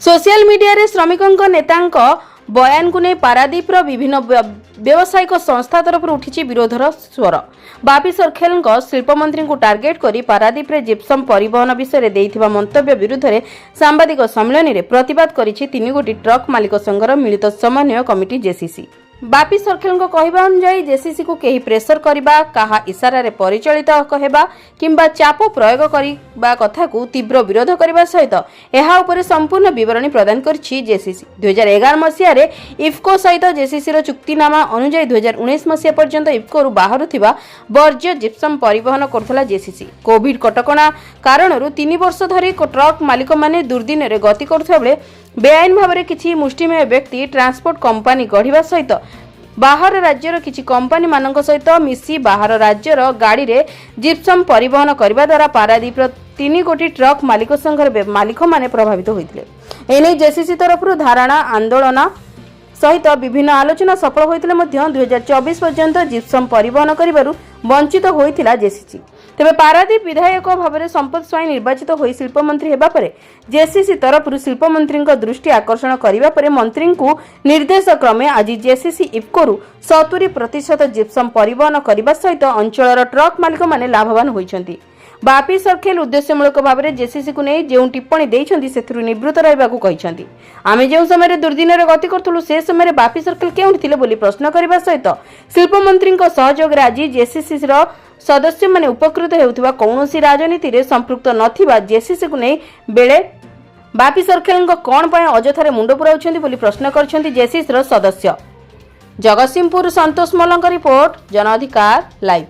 Social media रे श्रमिकों नेतांक बयान को नहीं पारादीप विभिन्न व्यावसायिक संस्था तरफ उठी विरोधर स्वर। बापी सर्खेल शिल्प मंत्री को टार्गेट कर पारादीप रे जिप्सम परिवहन विषय में देइथिबा मंतव्य विरुद्ध में सांबादिक सम्मेलन में प्रतिवाद करिछि 3 गोटी ट्रक मालिक संघर मिलित समन्वय कमिटी जेसीसी। बापी सर्खेल कहवा अनुसार जेसीसी को कहीं प्रेसर करबा कहा इशारा रे परिचालित कहबा किंबा चाप प्रयोग करबा कथा को तीव्र विरोध करबा सहित एहा उपरे संपूर्ण विवरणी प्रदान करछि जेसीसी। 2011 मसिया रे इफ्को सहित जेसीसी रो चुक्तिनामा अनुसार 2019 मसिया पर्यंत इफ्को रु बाहर थिबा वर्ज्य जिप्सम परिवहन करथला जेसीसी। कोविड कटकणा कारणरू 3 वर्ष धरि ट्रक मालिक माने दुर्दिन रे गति करथबा बेले बेआईन भाव में किसी मुष्टिमेय व्यक्ति ट्रांसपोर्ट कंपनी गढ़ा सहित बाहर राज्यर किसी कंपनी मानक सहित मिसी बाहर राज्यर गाड़ी रे जिप्सम परिवहन करने द्वारा पारादीप 3 गोटी ट्रक मालिक संघर मालिक माने प्रभावित होते। एने जेसीसी तरफ धारणा आंदोलन सहित विभिन्न आलोचना सफल होते 2024 पर्यंत जिप्सम परिवहन करिबारु वंचित होइथिला जेसीसी। तेबे पारादीप विधायक भाव में संपत स्वाई निर्वाचित होई शिल्प मंत्री हेबा परे जेसीसी तरफ शिल्प मंत्री दृष्टि आकर्षण करिबा परे मंत्री को निर्देश क्रमे आज जेसीसी इफ्को 70% जिप्सम परिवहन करने सहित अंचल ट्रक मालिक माने लाभवान होइछंती। बापी सर्खेल उद्देश्यमूलक भाव में जेसीसी को नहीं जो टिप्पणी देइछंती सेथुरु निवृत्त रहिबाकू कहिछंती। आमे जे समय दुर्दिन रे गति करथुलु से समय बापी सर्खेल केउंठी थिले बोली प्रश्न करबा सहित शिल्प मंत्री सहयोग रे आज जेसीसी रो सदस्य माने उपकृत हेउथिबा कौनसी राजनीति रे संपृक्त नथिबा जेसीसी को नहीं बेले बापी सर्खेल कोन पय अजथारे मुंड पुराउछंती बोली प्रश्न करछंती जेसीसी रो सदस्य। जगतसिंहपुर संतोष मलंक रिपोर्ट, जन अधिकार लाइव।